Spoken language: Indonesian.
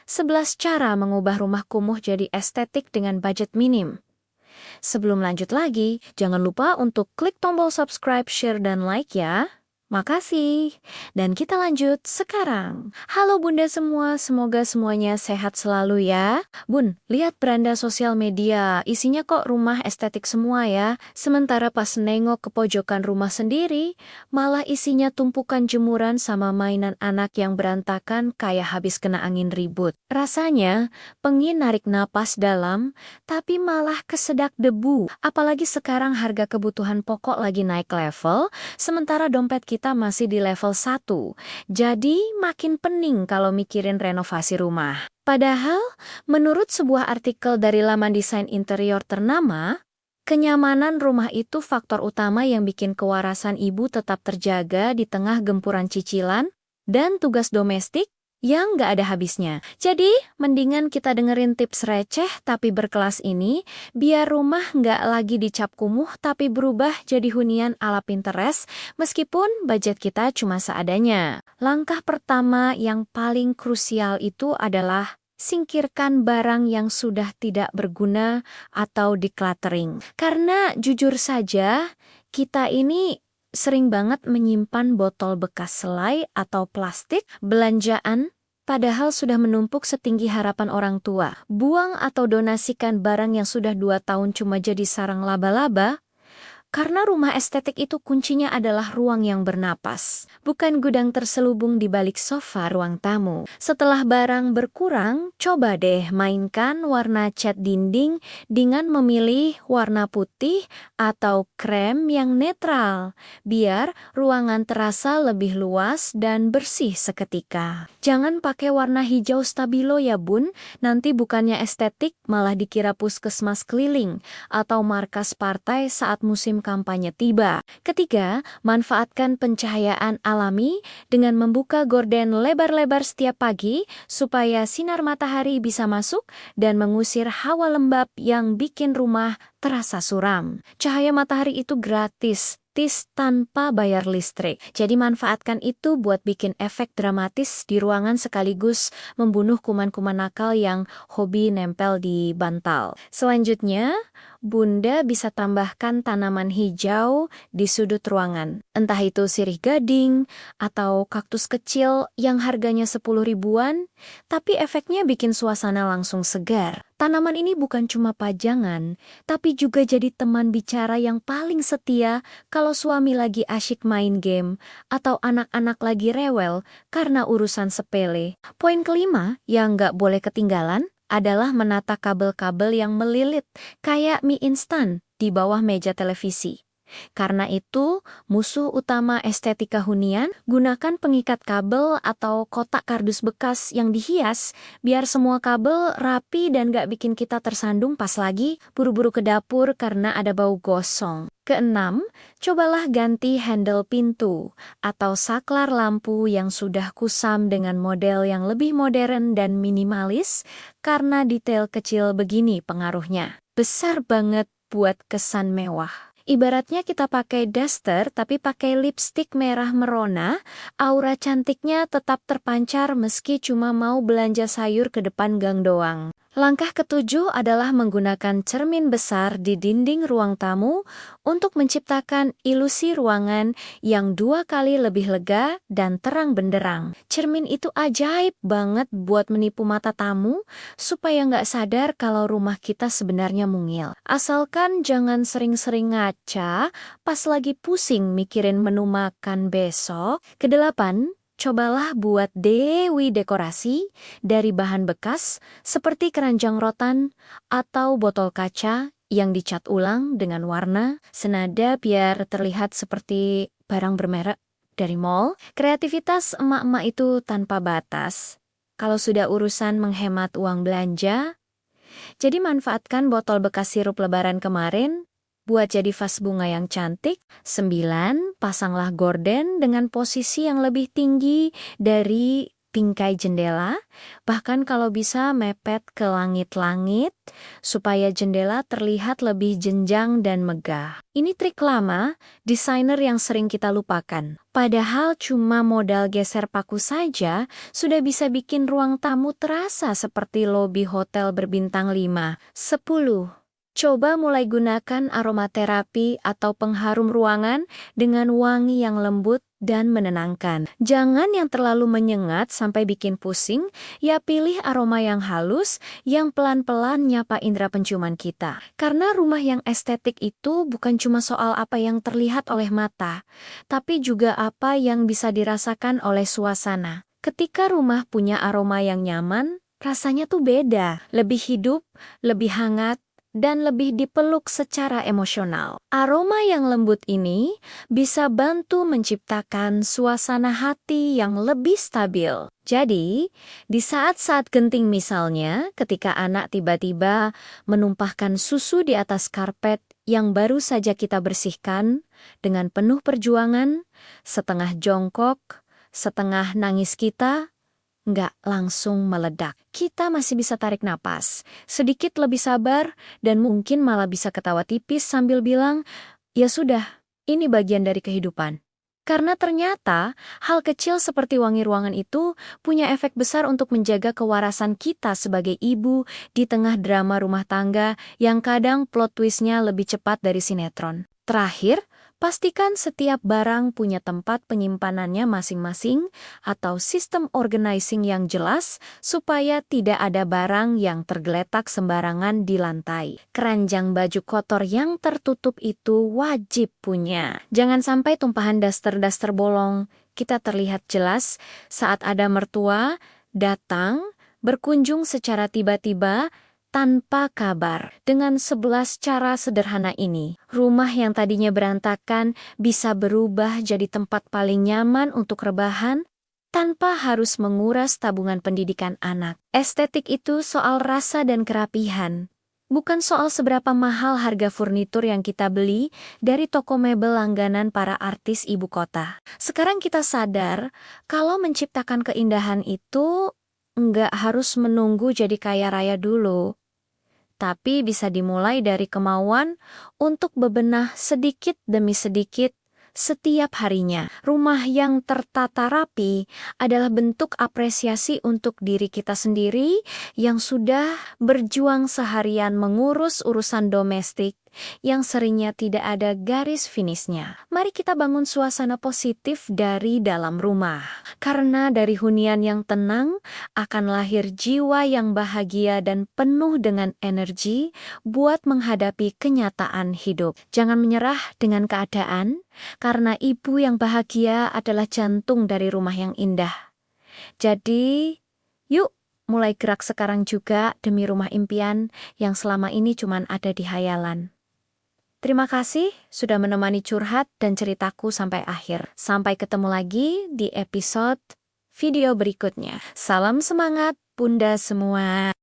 11 cara mengubah rumah kumuh jadi estetik dengan budget minim. Sebelum lanjut lagi, jangan lupa untuk klik tombol subscribe, share, dan like ya. Makasih. Dan kita lanjut sekarang. Halo Bunda semua, semoga semuanya sehat selalu ya. Bun, lihat beranda sosial media, isinya kok rumah estetik semua ya. Sementara pas nengok ke pojokan rumah sendiri, malah isinya tumpukan jemuran sama mainan anak yang berantakan kayak habis kena angin ribut. Rasanya, pengen narik napas dalam, tapi malah kesedak debu. Apalagi sekarang harga kebutuhan pokok lagi naik level, sementara dompet kita masih di level 1. Jadi makin pening kalau mikirin renovasi rumah. Padahal, menurut sebuah artikel dari laman desain interior ternama, kenyamanan rumah itu faktor utama yang bikin kewarasan ibu tetap terjaga di tengah gempuran cicilan dan tugas domestik yang nggak ada habisnya. Jadi, mendingan kita dengerin tips receh tapi berkelas ini, biar rumah nggak lagi dicap kumuh tapi berubah jadi hunian ala Pinterest, meskipun budget kita cuma seadanya. Langkah pertama yang paling krusial itu adalah singkirkan barang yang sudah tidak berguna atau decluttering. Karena jujur saja, kita ini sering banget menyimpan botol bekas selai atau plastik belanjaan, padahal sudah menumpuk setinggi harapan orang tua. Buang atau donasikan barang yang sudah 2 tahun cuma jadi sarang laba-laba, karena rumah estetik itu kuncinya adalah ruang yang bernapas, bukan gudang terselubung di balik sofa ruang tamu. Setelah barang berkurang, coba deh mainkan warna cat dinding dengan memilih warna putih atau krem yang netral, biar ruangan terasa lebih luas dan bersih seketika. Jangan pakai warna hijau stabilo ya bun, nanti bukannya estetik malah dikira puskesmas keliling atau markas partai saat musim kampanye tiba. Ketiga, manfaatkan pencahayaan alami dengan membuka gorden lebar-lebar setiap pagi supaya sinar matahari bisa masuk dan mengusir hawa lembab yang bikin rumah terasa suram. Cahaya matahari itu gratis tanpa bayar listrik. Jadi manfaatkan itu buat bikin efek dramatis di ruangan sekaligus membunuh kuman-kuman nakal yang hobi nempel di bantal. Selanjutnya, Bunda bisa tambahkan tanaman hijau di sudut ruangan. Entah itu sirih gading atau kaktus kecil yang harganya 10 ribuan, tapi efeknya bikin suasana langsung segar. Tanaman ini bukan cuma pajangan, tapi juga jadi teman bicara yang paling setia kalau suami lagi asyik main game atau anak-anak lagi rewel karena urusan sepele. Poin kelima yang nggak boleh ketinggalan adalah menata kabel-kabel yang melilit kayak mie instan di bawah meja televisi. Karena itu, musuh utama estetika hunian, gunakan pengikat kabel atau kotak kardus bekas yang dihias, biar semua kabel rapi dan gak bikin kita tersandung pas lagi buru-buru ke dapur karena ada bau gosong. Keenam, cobalah ganti handle pintu atau saklar lampu yang sudah kusam dengan model yang lebih modern dan minimalis, karena detail kecil begini pengaruhnya besar banget buat kesan mewah. Ibaratnya kita pakai daster tapi pakai lipstik merah merona, aura cantiknya tetap terpancar meski cuma mau belanja sayur ke depan gang doang. Langkah ketujuh adalah menggunakan cermin besar di dinding ruang tamu untuk menciptakan ilusi ruangan yang 2 kali lebih lega dan terang benderang. Cermin itu ajaib banget buat menipu mata tamu supaya nggak sadar kalau rumah kita sebenarnya mungil. Asalkan jangan sering-sering ngaca pas lagi pusing mikirin menu makan besok. Kedelapan, cobalah buat dewi dekorasi dari bahan bekas seperti keranjang rotan atau botol kaca yang dicat ulang dengan warna senada biar terlihat seperti barang bermerek dari mall. Kreativitas emak-emak itu tanpa batas. Kalau sudah urusan menghemat uang belanja, jadi manfaatkan botol bekas sirup lebaran kemarin buat jadi vas bunga yang cantik. 9, pasanglah gorden dengan posisi yang lebih tinggi dari bingkai jendela, bahkan kalau bisa mepet ke langit-langit, supaya jendela terlihat lebih jenjang dan megah. Ini trik lama, desainer yang sering kita lupakan. Padahal cuma modal geser paku saja, sudah bisa bikin ruang tamu terasa seperti lobi hotel berbintang 5, 10. Coba mulai gunakan aromaterapi atau pengharum ruangan dengan wangi yang lembut dan menenangkan. Jangan yang terlalu menyengat sampai bikin pusing, ya pilih aroma yang halus, yang pelan-pelan nyapa indera penciuman kita. Karena rumah yang estetik itu bukan cuma soal apa yang terlihat oleh mata, tapi juga apa yang bisa dirasakan oleh suasana. Ketika rumah punya aroma yang nyaman, rasanya tuh beda, lebih hidup, lebih hangat, dan lebih dipeluk secara emosional. Aroma yang lembut ini bisa bantu menciptakan suasana hati yang lebih stabil. Jadi, di saat-saat genting misalnya, ketika anak tiba-tiba menumpahkan susu di atas karpet yang baru saja kita bersihkan, dengan penuh perjuangan, setengah jongkok, setengah nangis kita, nggak langsung meledak. Kita masih bisa tarik napas, sedikit lebih sabar, dan mungkin malah bisa ketawa tipis sambil bilang, ya sudah, ini bagian dari kehidupan. Karena ternyata, hal kecil seperti wangi ruangan itu punya efek besar untuk menjaga kewarasan kita sebagai ibu di tengah drama rumah tangga yang kadang plot twistnya lebih cepat dari sinetron. Terakhir, pastikan setiap barang punya tempat penyimpanannya masing-masing atau sistem organizing yang jelas supaya tidak ada barang yang tergeletak sembarangan di lantai. Keranjang baju kotor yang tertutup itu wajib punya. Jangan sampai tumpahan daster-daster bolong. Kita terlihat jelas saat ada mertua datang, berkunjung secara tiba-tiba, tanpa kabar. Dengan 11 cara sederhana ini, rumah yang tadinya berantakan bisa berubah jadi tempat paling nyaman untuk rebahan tanpa harus menguras tabungan pendidikan anak. Estetik itu soal rasa dan kerapihan, bukan soal seberapa mahal harga furnitur yang kita beli dari toko mebel langganan para artis ibu kota. Sekarang kita sadar kalau menciptakan keindahan itu nggak harus menunggu jadi kaya raya dulu, tapi bisa dimulai dari kemauan untuk bebenah sedikit demi sedikit setiap harinya. Rumah yang tertata rapi adalah bentuk apresiasi untuk diri kita sendiri yang sudah berjuang seharian mengurus urusan domestik yang seringnya tidak ada garis finishnya. Mari kita bangun suasana positif dari dalam rumah. Karena dari hunian yang tenang akan lahir jiwa yang bahagia dan penuh dengan energi buat menghadapi kenyataan hidup. Jangan menyerah dengan keadaan, karena ibu yang bahagia adalah jantung dari rumah yang indah. Jadi, yuk mulai gerak sekarang juga demi rumah impian yang selama ini cuma ada di hayalan. Terima kasih sudah menemani curhat dan ceritaku sampai akhir. Sampai ketemu lagi di episode video berikutnya. Salam semangat, Bunda semua.